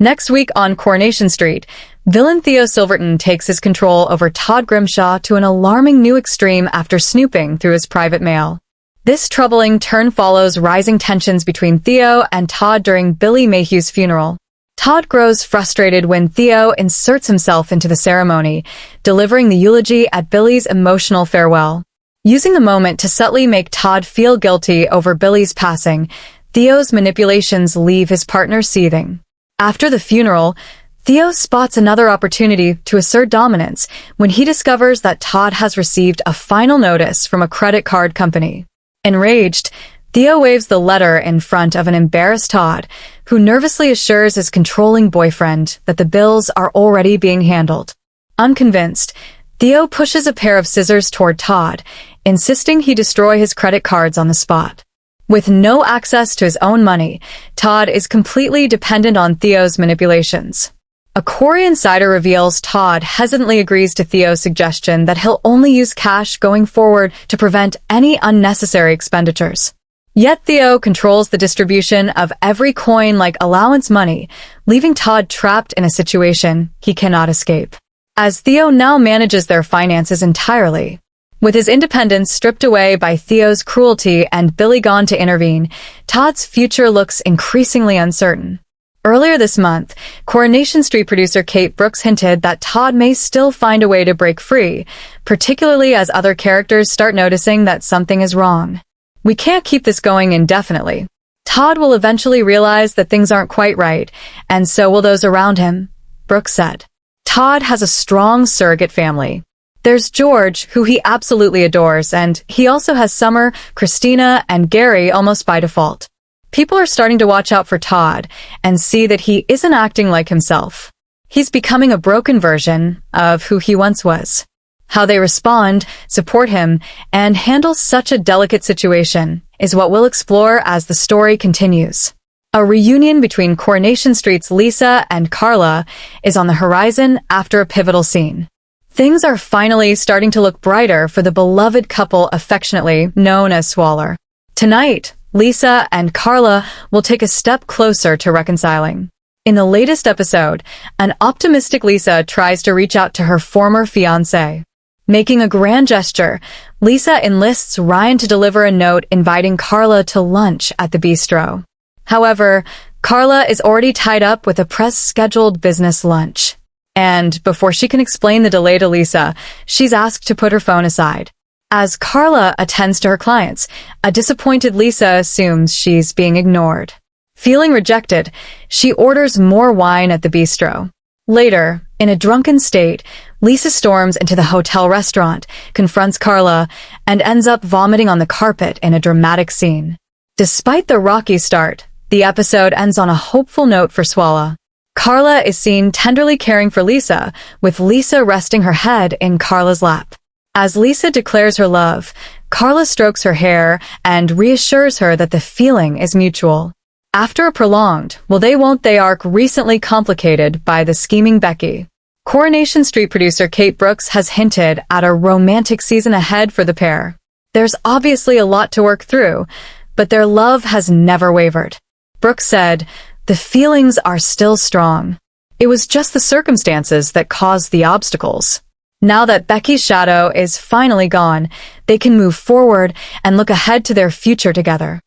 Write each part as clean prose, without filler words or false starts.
Next week on Coronation Street, villain Theo Silverton takes his control over Todd Grimshaw to an alarming new extreme after snooping through his private mail. This troubling turn follows rising tensions between Theo and Todd during Billy Mayhew's funeral. Todd grows frustrated when Theo inserts himself into the ceremony, delivering the eulogy at Billy's emotional farewell. Using the moment to subtly make Todd feel guilty over Billy's passing, Theo's manipulations leave his partner seething. After the funeral, Theo spots another opportunity to assert dominance when he discovers that Todd has received a final notice from a credit card company. Enraged, Theo waves the letter in front of an embarrassed Todd, who nervously assures his controlling boyfriend that the bills are already being handled. Unconvinced, Theo pushes a pair of scissors toward Todd, insisting he destroy his credit cards on the spot. With no access to his own money, Todd is completely dependent on Theo's manipulations. A Corrie insider reveals Todd hesitantly agrees to Theo's suggestion that he'll only use cash going forward to prevent any unnecessary expenditures. Yet Theo controls the distribution of every coin like allowance money, leaving Todd trapped in a situation he cannot escape. As Theo now manages their finances entirely, with his independence stripped away by Theo's cruelty and Billy gone to intervene, Todd's future looks increasingly uncertain. Earlier this month, Coronation Street producer Kate Brooks hinted that Todd may still find a way to break free, particularly as other characters start noticing that something is wrong. "We can't keep this going indefinitely. Todd will eventually realize that things aren't quite right, and so will those around him," Brooks said. Todd has a strong surrogate family. There's George, who he absolutely adores, and he also has Summer, Christina, and Gary almost by default. People are starting to watch out for Todd and see that he isn't acting like himself. He's becoming a broken version of who he once was. How they respond, support him, and handle such a delicate situation is what we'll explore as the story continues. A reunion between Coronation Street's Lisa and Carla is on the horizon after a pivotal scene. Things are finally starting to look brighter for the beloved couple affectionately known as Swaller. Tonight, Lisa and Carla will take a step closer to reconciling. In the latest episode, an optimistic Lisa tries to reach out to her former fiancé. Making a grand gesture, Lisa enlists Ryan to deliver a note inviting Carla to lunch at the bistro. However, Carla is already tied up with a press-scheduled business lunch. And before she can explain the delay to Lisa, she's asked to put her phone aside. As Carla attends to her clients, a disappointed Lisa assumes she's being ignored. Feeling rejected, she orders more wine at the bistro. Later, in a drunken state, Lisa storms into the hotel restaurant, confronts Carla, and ends up vomiting on the carpet in a dramatic scene. Despite the rocky start, the episode ends on a hopeful note for Swalla. Carla is seen tenderly caring for Lisa, with Lisa resting her head in Carla's lap. As Lisa declares her love, Carla strokes her hair and reassures her that the feeling is mutual. After a prolonged will-they-won't-they arc recently complicated by the scheming Becky, Coronation Street producer Kate Brooks has hinted at a romantic season ahead for the pair. There's obviously a lot to work through, but their love has never wavered. Brooks said, "The feelings are still strong. It was just the circumstances that caused the obstacles. Now that Becky's shadow is finally gone, they can move forward and look ahead to their future together."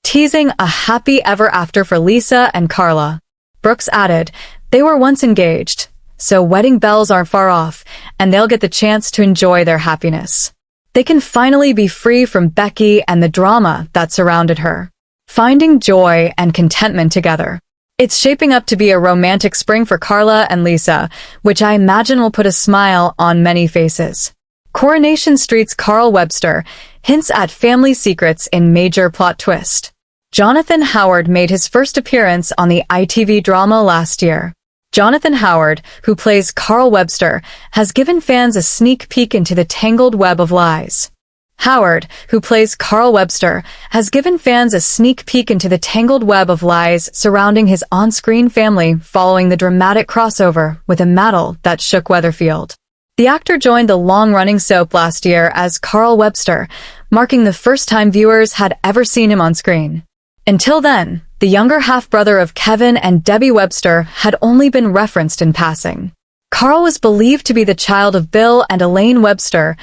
Teasing a happy ever after for Lisa and Carla, Brooks added, "They were once engaged, so wedding bells aren't far off, and they'll get the chance to enjoy their happiness. They can finally be free from Becky and the drama that surrounded her, finding joy and contentment together." It's shaping up to be a romantic spring for Carla and Lisa, which I imagine will put a smile on many faces. Coronation Street's Carl Webster hints at family secrets in major plot twist. Jonathan Howard made his first appearance on the ITV drama last year. Jonathan Howard, who plays Carl Webster, has given fans a sneak peek into the tangled web of lies. Howard, who plays Carl Webster, has given fans a sneak peek into the tangled web of lies surrounding his on-screen family following the dramatic crossover with a battle that shook Weatherfield. The actor joined the long-running soap last year as Carl Webster, marking the first time viewers had ever seen him on screen. Until then, the younger half-brother of Kevin and Debbie Webster, had only been referenced in passing. Carl was believed to be the child of Bill and Elaine Webster,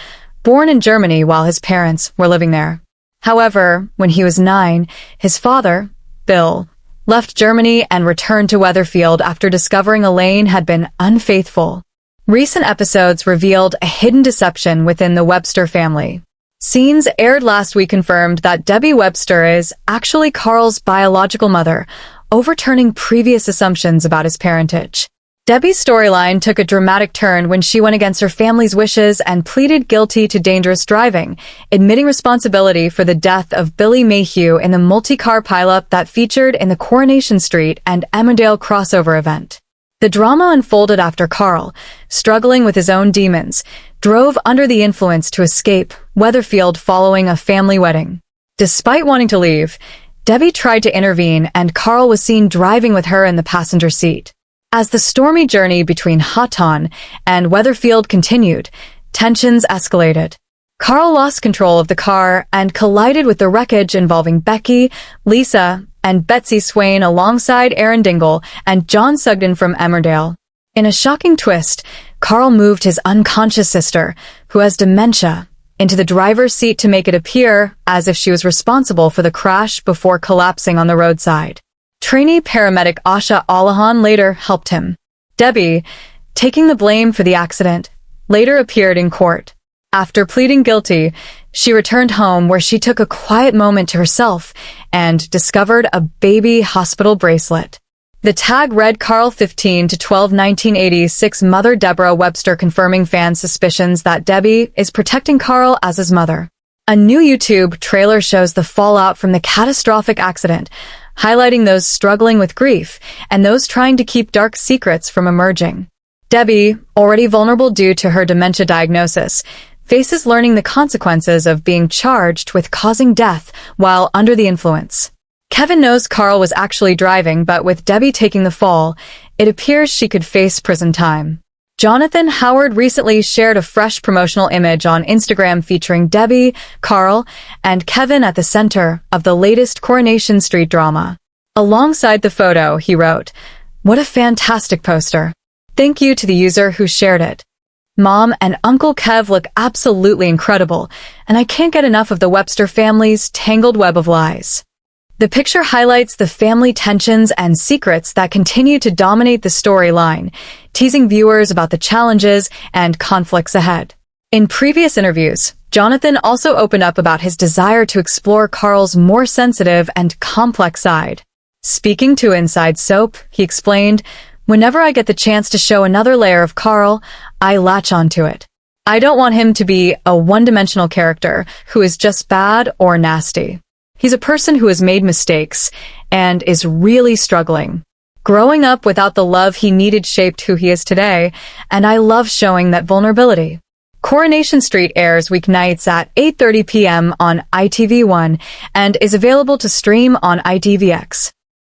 born in Germany while his parents were living there. However, when he was 9, his father, Bill, left Germany and returned to Weatherfield after discovering Elaine had been unfaithful. Recent episodes revealed a hidden deception within the Webster family. Scenes aired last week confirmed that Debbie Webster is actually Carl's biological mother, overturning previous assumptions about his parentage. Debbie's storyline took a dramatic turn when she went against her family's wishes and pleaded guilty to dangerous driving, admitting responsibility for the death of Billy Mayhew in the multi-car pileup that featured in the Coronation Street and Emmerdale crossover event. The drama unfolded after Carl, struggling with his own demons, drove under the influence to escape Weatherfield following a family wedding. Despite wanting to leave, Debbie tried to intervene and Carl was seen driving with her in the passenger seat. As the stormy journey between Houghton and Weatherfield continued, tensions escalated. Carl lost control of the car and collided with the wreckage involving Becky, Lisa, and Betsy Swain alongside Aaron Dingle and John Sugden from Emmerdale. In a shocking twist, Carl moved his unconscious sister, who has dementia, into the driver's seat to make it appear as if she was responsible for the crash before collapsing on the roadside. Trainee paramedic Asha Allahan later helped him. Debbie, taking the blame for the accident, later appeared in court. After pleading guilty, she returned home where she took a quiet moment to herself and discovered a baby hospital bracelet. The tag read Carl 15 to 12 1986 mother Deborah Webster, confirming fans' suspicions that Debbie is protecting Carl as his mother. A new YouTube trailer shows the fallout from the catastrophic accident, highlighting those struggling with grief and those trying to keep dark secrets from emerging. Debbie, already vulnerable due to her dementia diagnosis, faces learning the consequences of being charged with causing death while under the influence. Kevin knows Carl was actually driving, but with Debbie taking the fall, it appears she could face prison time. Jonathan Howard recently shared a fresh promotional image on Instagram featuring Debbie, Carl, and Kevin at the center of the latest Coronation Street drama. Alongside the photo, he wrote, "What a fantastic poster. Thank you to the user who shared it. Mom and Uncle Kev look absolutely incredible, and I can't get enough of the Webster family's tangled web of lies." The picture highlights the family tensions and secrets that continue to dominate the storyline, teasing viewers about the challenges and conflicts ahead. In previous interviews, Jonathan also opened up about his desire to explore Carl's more sensitive and complex side. Speaking to Inside Soap, he explained, "Whenever I get the chance to show another layer of Carl, I latch onto it. I don't want him to be a one-dimensional character who is just bad or nasty. He's a person who has made mistakes and is really struggling. Growing up without the love he needed shaped who he is today, and I love showing that vulnerability." Coronation Street airs weeknights at 8:30 p.m. on ITV1 and is available to stream on ITVX.